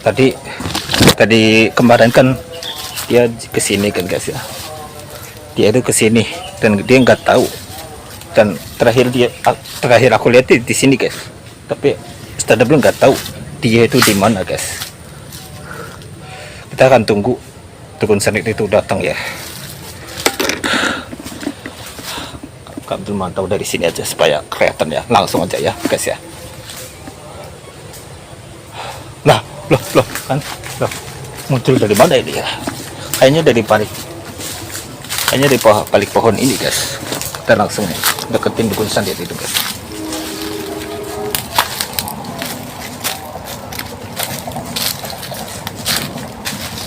tadi tadi kemarin kan dia kesini kan guys ya, dia itu kesini dan dia nggak tahu, dan terakhir aku lihat di sini guys, tapi Ustadz belum nggak tahu dia itu di mana guys. Kita akan tunggu dukun santet itu datang ya. Kami mantau dari sini aja supaya kelihatan ya, langsung aja ya guys ya. Nah, loh kan, muncul dari mana ini ya? Kayaknya dari balik pohon ini guys. Kita langsung deketin dukun santet itu guys.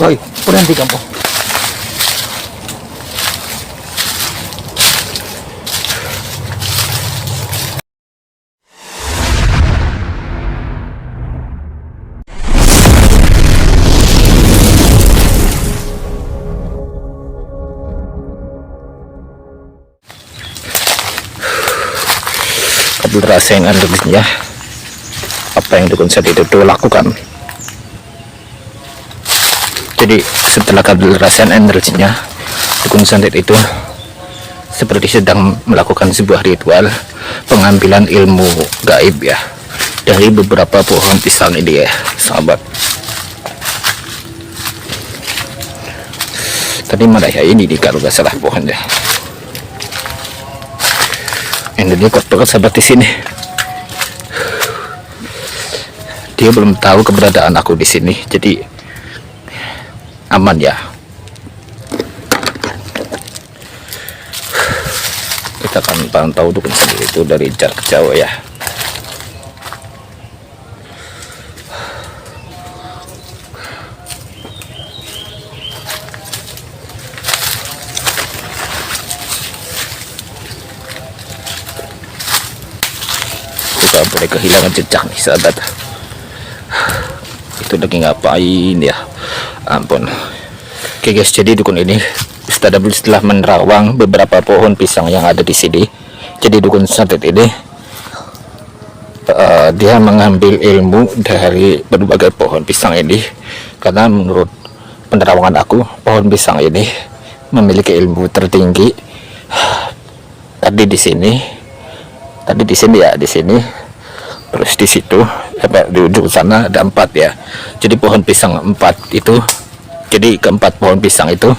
Woi, berhenti kamu. Kabel rasa yang ya, apa yang dukun santet itu lakukan. Jadi setelah kabel rasain energinya, dukun santet itu seperti sedang melakukan sebuah ritual pengambilan ilmu gaib ya, dari beberapa pohon pisang ini ya sahabat. Tadi mana ya, ini di kalau nggak salah pohon ya. Ini kuat banget sahabat di sini. Dia belum tahu keberadaan aku di sini, jadi aman ya. Kita akan pantau dukun santet itu dari jarak jauh ya. Kita boleh kehilangan jejak nih sahabat. Itu lagi ngapain ya, ampun. Oke guys, jadi dukun ini Ustadz Abdul setelah menerawang beberapa pohon pisang yang ada di sini, jadi dukun santet ini dia mengambil ilmu dari berbagai pohon pisang ini, karena menurut penerawangan aku, pohon pisang ini memiliki ilmu tertinggi. Tadi di sini ya, di sini, terus di situ, sampai di ujung sana ada 4 ya. Jadi pohon pisang 4 itu, jadi keempat pohon pisang itu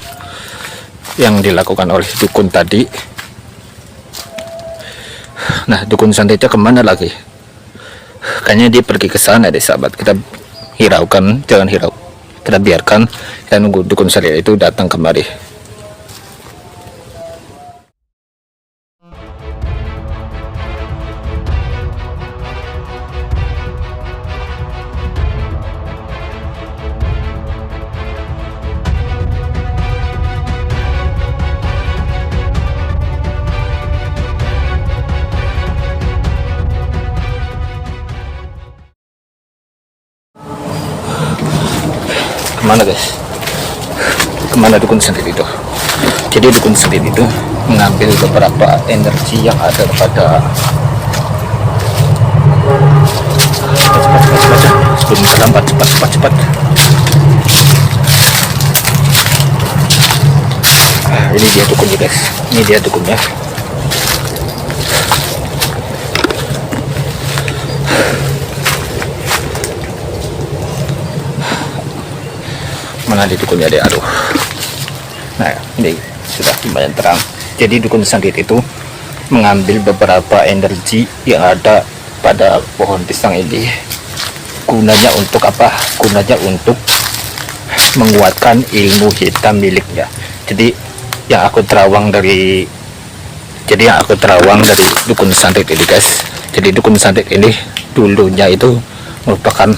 yang dilakukan oleh dukun tadi. Nah, dukun santetnya kemana lagi? Kayaknya dia pergi ke sana deh sahabat. Kita hiraukan, jangan hirau, kita biarkan dan nunggu dukun santet itu datang kemari. Kemana guys? Kemana dukun santet itu? Jadi dukun santet itu mengambil beberapa energi yang ada pada sebelum terlambat, cepat. Ini dia dukunnya guys, ini dia dukunnya. Mana di dukunnya deh, aduh. Nah, ini sudah lumayan terang. Jadi dukun santet itu mengambil beberapa energi yang ada pada pohon pisang ini. Gunanya untuk apa? Gunanya untuk menguatkan ilmu hitam miliknya. Jadi yang aku terawang dari dukun santet ini guys. Jadi dukun santet ini dulunya itu merupakan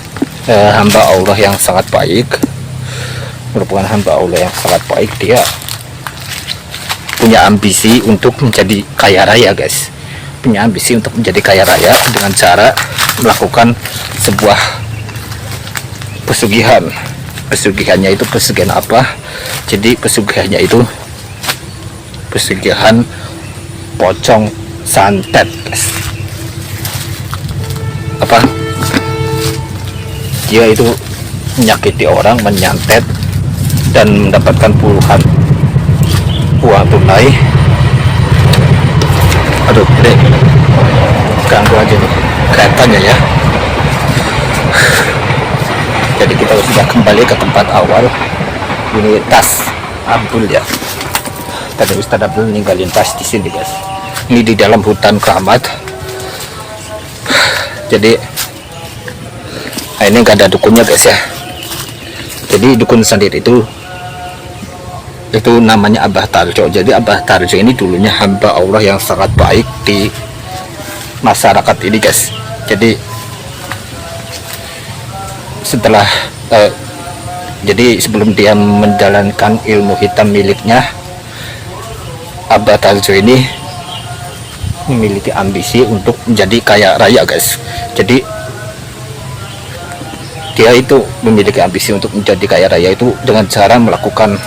hamba Allah yang sangat baik. Dia punya ambisi untuk menjadi kaya raya guys, dengan cara melakukan sebuah pesugihan. Pesugihannya itu pesugihan apa? Jadi pesugihannya itu pesugihan pocong santet. Apa? Dia itu menyakiti orang, menyantet, dan mendapatkan puluhan uang tunai. Aduh, ini ganggu aja nih keretanya ya. Jadi kita sudah kembali ke tempat awal. Ini tas Abdul ya. Tadi Ustadz Abdul ninggalin tas di sini guys. Ini di dalam hutan keramat. Jadi ini nggak ada dukunnya guys ya. Jadi dukun sendiri itu namanya Abah Tarjo. Jadi Abah Tarjo ini dulunya hamba Allah yang sangat baik di masyarakat ini guys. Jadi setelah jadi sebelum dia menjalankan ilmu hitam miliknya, Abah Tarjo ini memiliki ambisi untuk menjadi kaya raya guys. Jadi dia itu memiliki ambisi untuk menjadi kaya raya itu dengan cara melakukan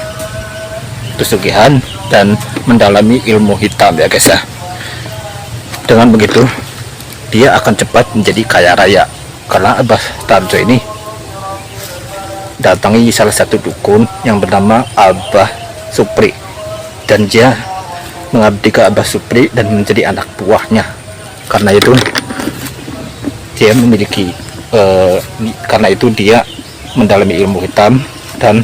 pesugihan dan mendalami ilmu hitam ya guys ya. Dengan begitu dia akan cepat menjadi kaya raya, karena Abah Tarjo ini datangi salah satu dukun yang bernama Abah Supri, dan dia mengabdi ke Abah Supri dan menjadi anak buahnya. Karena itu dia memiliki karena itu dia mendalami ilmu hitam, dan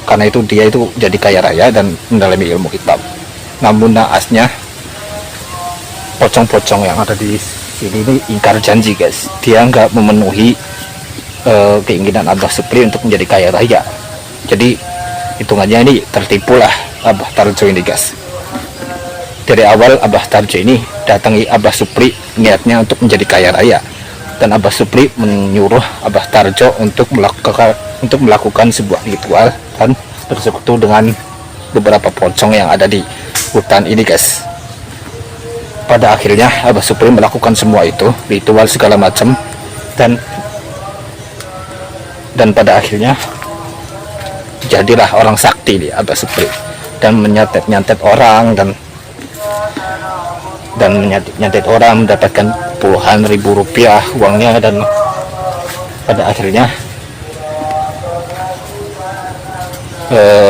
karena itu dia itu jadi kaya raya dan mendalami ilmu hitam. Namun naasnya pocong-pocong yang ada di sini ini ingkar janji guys. Dia nggak memenuhi keinginan Abah Supri untuk menjadi kaya raya. Jadi hitungannya ini tertipu lah Abah Tarjo ini guys. Dari awal Abah Tarjo ini datangi Abah Supri niatnya untuk menjadi kaya raya, dan Abah Supri menyuruh Abah Tarjo untuk melakukan sebuah ritual dan bersekutu dengan beberapa pocong yang ada di hutan ini guys. Pada akhirnya Abah Supri melakukan semua itu, ritual segala macam, dan pada akhirnya jadilah orang sakti di Abah Supri, dan menyantet orang dan menyantet orang, mendapatkan puluhan ribu rupiah uangnya. Dan pada akhirnya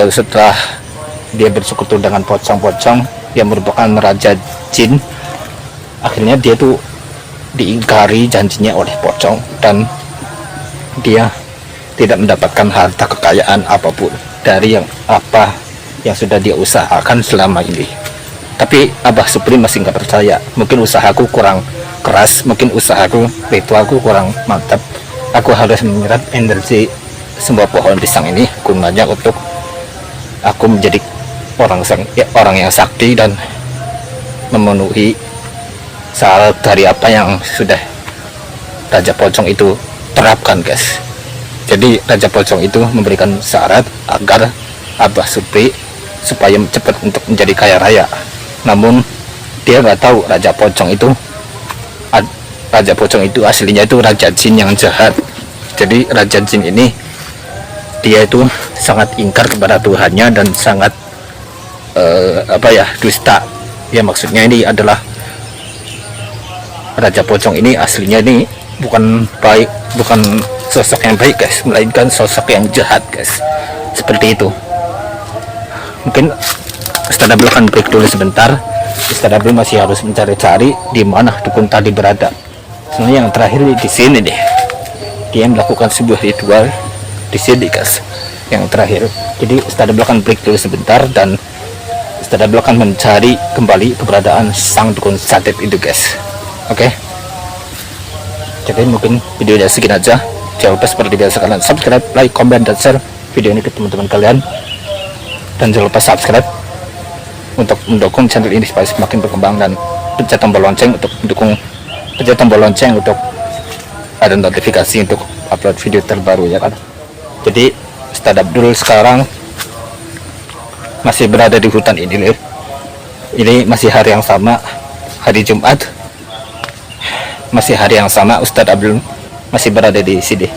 setelah dia bersekutu dengan pocong-pocong yang merupakan raja jin, akhirnya dia tuh diingkari janjinya oleh pocong, dan dia tidak mendapatkan harta kekayaan apapun dari apa yang sudah dia usahakan selama ini. Tapi Abah Supri masih nggak percaya. Mungkin usahaku kurang keras, mungkin usahaku, ritualku kurang mantap. Aku harus menyerap energi semua pohon pisang ini gunanya untuk aku menjadi orang yang sakti dan memenuhi syarat dari apa yang sudah Raja Pocong itu terapkan guys. Jadi Raja Pocong itu memberikan syarat agar Abah Supri supaya cepat untuk menjadi kaya raya. Namun dia nggak tahu Raja Pocong itu aslinya itu Raja Jin yang jahat. Jadi Raja Jin ini dia itu sangat ingkar kepada Tuhannya dan sangat dusta. Ya maksudnya ini adalah Raja Pocong ini aslinya ini bukan sosok yang baik guys, melainkan sosok yang jahat guys. Seperti itu. Mungkin Ustadz Abdul akan break dulu sebentar. Ustadz Abdul masih harus mencari-cari di mana dukun tadi berada. Sebenarnya yang terakhir di sini deh. Dia melakukan sebuah ritual di sini guys. Yang terakhir. Jadi Ustadz Abdul akan break dulu sebentar, dan Ustadz Abdul akan mencari kembali keberadaan sang dukun santet itu guys. Oke. Jadi mungkin videonya segini aja. Jangan lupa seperti biasa kalian subscribe, like, comment, dan share video ini ke teman-teman kalian. Dan jangan lupa subscribe untuk mendukung channel ini supaya semakin berkembang, dan pencet tombol lonceng untuk ada notifikasi untuk upload video terbaru ya kan. Jadi Ustadz Abdul sekarang masih berada di hutan ini loh. Ini masih hari yang sama, hari Jumat. Masih hari yang sama Ustadz Abdul masih berada di sini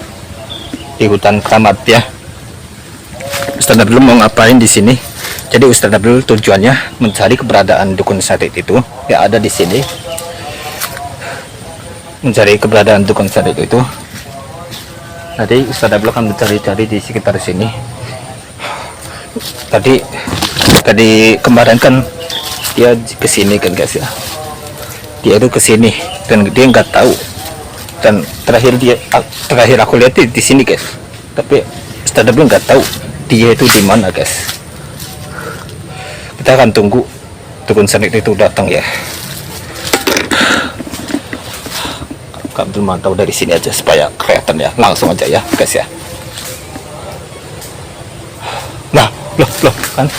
di hutan keramat ya. Ustadz Abdul mau ngapain di sini? Jadi Ustadz Abdul tujuannya mencari keberadaan dukun santet itu yang ada di sini. Mencari keberadaan dukun santet itu Tadi Ustadz Abdul kan mencari-cari di sekitar sini. Tadi kemarin kan dia kesini kan guys ya. Dia itu kesini dan dia nggak tahu. Dan terakhir aku lihat di sini guys. Tapi Ustadz Abdul nggak tahu dia itu di mana guys. Kita akan tunggu dukun santet itu datang ya. Kak Abdul mantau dari sini aja supaya kelihatan ya, langsung aja ya guys ya. Nah, loh kan,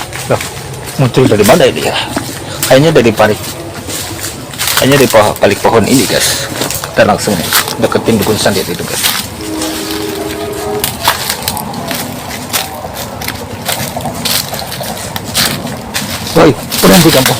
muncul dari mana ini ya? Kayaknya dari balik pohon ini guys. Kita langsung deketin dukun santet itu guys. Woi, berhenti kamu.